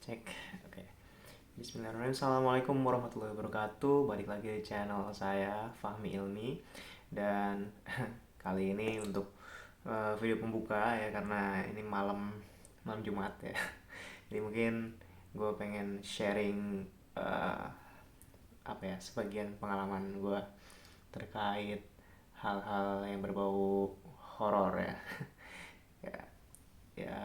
Cek. Oke. Bismillahirrahmanirrahim. Assalamualaikum warahmatullahi wabarakatuh. Balik lagi di channel saya, Fahmi Ilmi. Dan kali ini untuk video pembuka ya, karena ini malam malam Jumat ya. Jadi mungkin gue pengen sharing eh, apa ya, sebagian pengalaman gue terkait hal-hal yang berbau horor ya. Ya, ya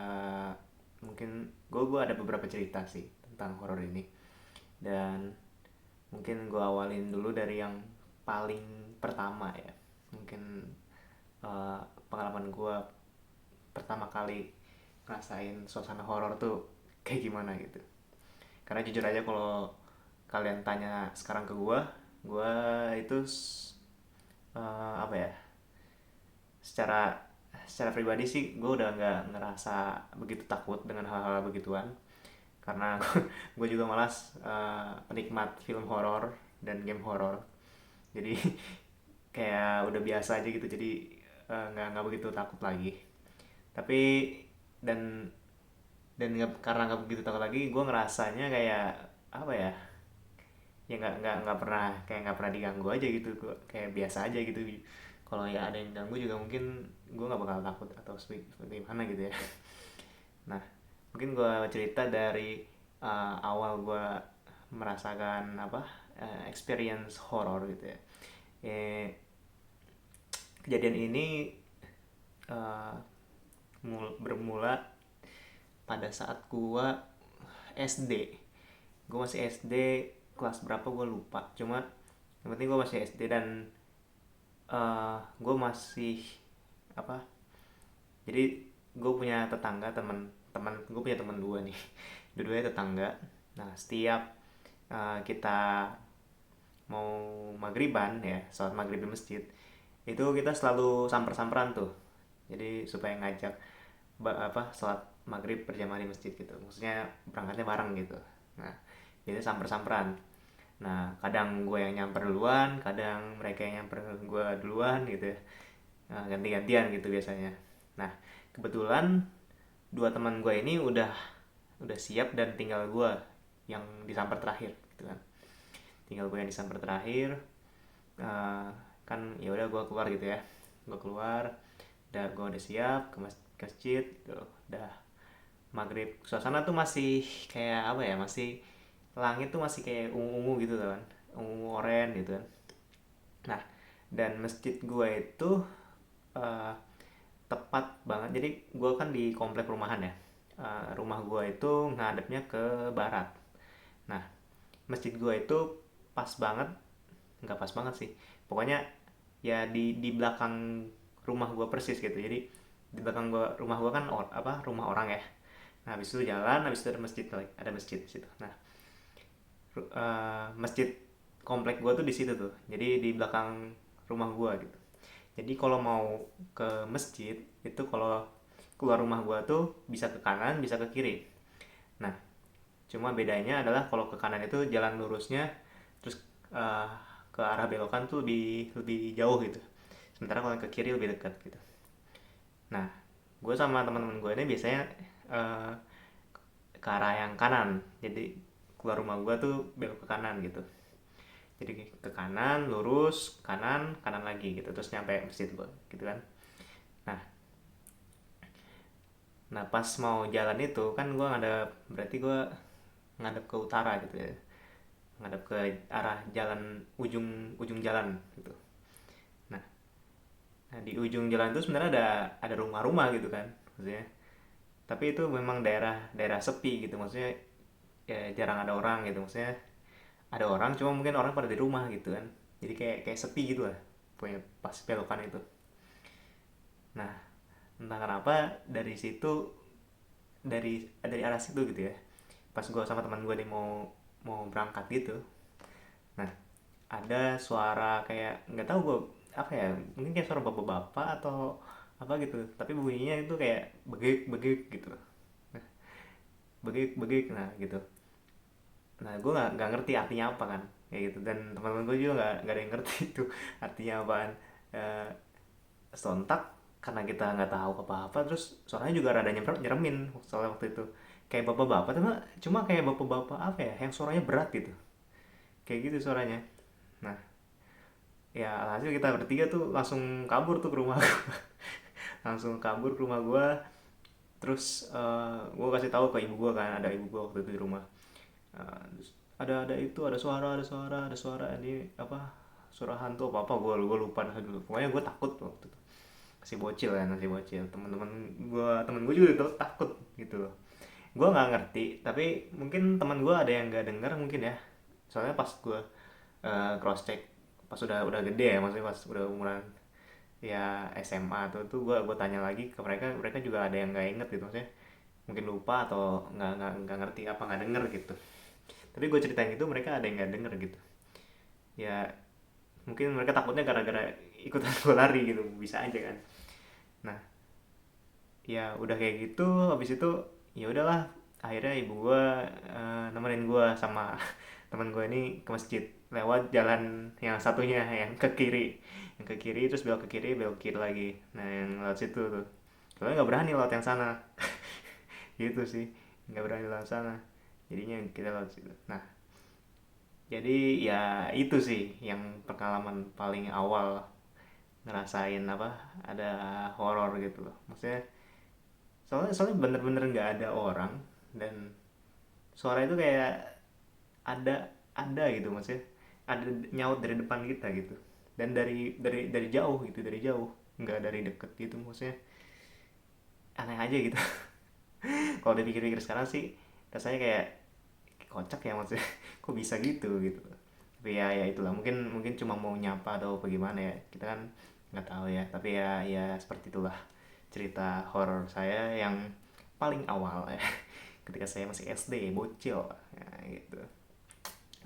mungkin gue ada beberapa cerita sih tentang horor ini, dan mungkin gue awalin dulu dari yang paling pertama ya. Mungkin eh, pengalaman gue pertama kali ngerasain suasana horor tuh kayak gimana gitu. Karena jujur aja, kalau kalian tanya sekarang ke gue itu apa ya, secara secara pribadi sih gue udah nggak ngerasa begitu takut dengan hal-hal begituan, karena gue juga malas penikmat film horor dan game horor. Jadi kayak udah biasa aja gitu, jadi nggak begitu takut lagi. Tapi dan karena nggak begitu takut lagi, gue ngerasanya kayak apa ya, ya nggak pernah, kayak nggak pernah diganggu aja gitu. Gua kayak biasa aja gitu. Kalau ya ada yang ganggu juga mungkin gue nggak bakal takut atau seperti mana gitu ya. Nah, mungkin gue cerita dari awal gue merasakan apa, experience horror gitu ya. Eh, Kejadian ini eh, bermula pada saat gue SD. Gue masih SD, kelas berapa gue lupa. Cuma yang penting gue masih SD, dan gue masih apa, jadi gue punya tetangga, teman gue punya teman dua nih. Dua-duanya tetangga. Nah, setiap kita mau maghriban ya, sholat maghrib di masjid, itu kita selalu samper-samperan tuh. Jadi supaya ngajak apa, sholat maghrib berjamaah di masjid gitu, maksudnya berangkatnya bareng gitu. Nah, jadi samper-samperan. Nah, kadang gue yang nyamper duluan, kadang mereka yang nyamper gue duluan gitu ya. Nah, ganti-gantian gitu biasanya. Nah, kebetulan dua teman gue ini udah siap, dan tinggal gue yang disamper terakhir gitu kan. Tinggal gue yang disamper terakhir. Eh, Kan ya udah, gue keluar gitu ya. Gue keluar, gue udah siap ke masjid gitu. Udah maghrib, suasana tuh masih kayak apa ya, masih langit tuh masih kayak ungu-ungu gitu kan, ungu oranye gitu kan. Nah, dan masjid gue itu eh, tepat banget. Jadi gue kan di komplek perumahan ya. Rumah gue itu ngadepnya ke barat. Nah, masjid gue itu pas banget, nggak pas banget sih, pokoknya ya di belakang rumah gue persis gitu. Jadi di belakang rumah gue kan apa, rumah orang ya. Nah, habis itu jalan, habis itu ada masjid, ada masjid di situ. Nah, masjid komplek gue tuh di situ tuh, jadi di belakang rumah gue gitu. Jadi kalau mau ke masjid itu, kalau keluar rumah gue tuh bisa ke kanan, bisa ke kiri. Nah, cuma bedanya adalah kalau ke kanan itu jalan lurusnya, terus eh, ke arah belokan tuh lebih jauh gitu. Sementara kalau yang ke kiri lebih dekat gitu. Nah, gue sama teman-teman gue ini biasanya eh, ke arah yang kanan. Jadi keluar rumah gue tuh belok ke kanan gitu. Jadi ke kanan, lurus, kanan, kanan lagi gitu. Terus nyampe masjid gue gitu kan. Nah, nah pas mau jalan itu kan gue ngadep, berarti gue ngadep ke utara gitu ya. Ngadep ke arah jalan, ujung ujung jalan gitu. Nah, di ujung jalan itu sebenarnya ada rumah-rumah gitu kan, maksudnya. Tapi itu memang daerah daerah sepi gitu, maksudnya ya jarang ada orang gitu, maksudnya ada orang cuma mungkin orang pada di rumah gitu kan. Jadi kayak sepi gitu lah punya pas belokan itu. Nah, entah kenapa dari situ, dari arah situ gitu ya, pas gue sama teman gue nih mau mau berangkat gitu. Nah, ada suara kayak, nggak tahu gue apa ya, mungkin kayak suara bapak-bapak atau apa gitu, tapi bunyinya itu kayak begik begik gitu. Nah, begik begik, nah gitu. Nah, gue nggak ngerti artinya apa kan, kayak gitu. Dan teman-teman gue juga nggak ada yang ngerti itu artinya apaan. Eh, Sontak, karena kita nggak tahu apa-apa, terus suaranya juga rada nyeremin soalnya waktu itu. kayak bapak-bapak, cuma kayak bapak-bapak apa ya, yang suaranya berat gitu, kayak gitu suaranya. Nah, ya alhasil kita bertiga tuh langsung kabur tuh ke rumah gua. Langsung kabur ke rumah gua. Terus gua kasih tahu ke ibu gua, kan ada ibu gua waktu itu di rumah. Terus ada itu, ada suara ini apa, suara hantu apa apa, gua lupa dah dulu. Pokoknya gua takut waktu itu. Masih bocil kan, masih bocil. Temen gua juga tuh takut gitu loh. Gua nggak ngerti, tapi mungkin teman gua ada yang nggak dengar mungkin ya. Soalnya pas gua cross check pas udah gede ya, maksudnya pas udah umuran ya SMA tuh gua tanya lagi ke mereka, mereka juga ada yang nggak inget gitu, maksudnya mungkin lupa atau nggak ngerti apa nggak denger gitu. Tapi gue ceritain itu mereka ada yang nggak denger gitu. Ya mungkin mereka takutnya gara-gara ikutan gue lari gitu, bisa aja kan. Nah, ya udah kayak gitu. Habis itu ya udahlah, akhirnya ibu gue nemenin gue sama teman gue ini ke masjid lewat jalan yang satunya, yang ke kiri, terus belok ke kiri, belok kiri lagi. Nah, yang lewat situ tuh, soalnya nggak berani lewat yang sana. Gitu sih, nggak berani lewat sana, jadinya kita lewat situ. Nah, jadi ya itu sih yang pengalaman paling awal ngerasain apa, ada horor gitu loh, maksudnya soalnya bener-bener nggak ada orang, dan suara itu kayak ada gitu, maksudnya ada nyaut dari depan kita gitu, dan dari jauh gitu, dari jauh, nggak dari deket gitu, maksudnya aneh aja gitu. Kalau dipikir-pikir sekarang sih rasanya kayak kocak ya, maksudnya kok bisa gitu. Tapi ya itulah, mungkin mungkin cuma mau nyapa atau bagaimana ya, kita kan nggak tahu ya. Tapi ya seperti itulah cerita horor saya yang paling awal ya, ketika saya masih SD bocil ya, gitu.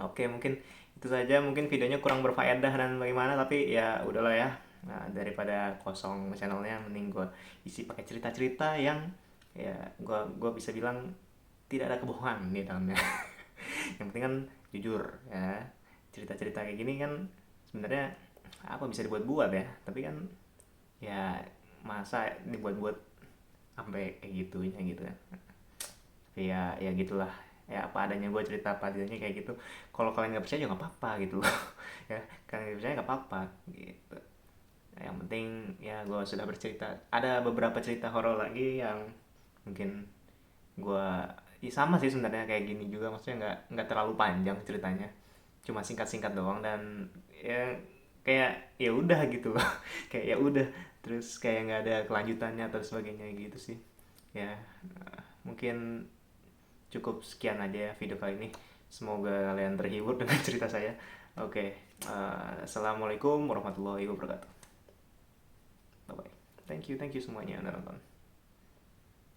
Oke, mungkin itu saja. Mungkin videonya kurang berfaedah dan bagaimana, tapi ya udahlah ya. Nah, daripada kosong channelnya, mending gue isi pakai cerita-cerita yang ya gue bisa bilang tidak ada kebohongan di dalamnya. Yang penting kan jujur ya. Cerita-cerita kayak gini kan sebenarnya apa, bisa dibuat-buat ya, tapi kan ya masa dibuat-buat sampai kayak gitunya gitu kan. Tapi ya gitulah, ya apa adanya, gue cerita apa adanya kayak gitu. Kalau kalian nggak percaya juga nggak apa-apa gitu loh. Ya, kalian nggak percaya nggak apa-apa gitu. Nah, yang penting ya gue sudah bercerita. Ada beberapa cerita horor lagi yang mungkin gue ya sama sih sebenarnya kayak gini juga, maksudnya nggak terlalu panjang ceritanya, cuma singkat-singkat doang, dan ya kayak ya udah gitu loh. Kayak ya udah, terus kayak nggak ada kelanjutannya atau sebagainya gitu sih ya. Mungkin cukup sekian aja ya video kali ini, semoga kalian terhibur dengan cerita saya. Oke, assalamualaikum warahmatullahi wabarakatuh. Bye bye. Thank you semuanya udah nonton.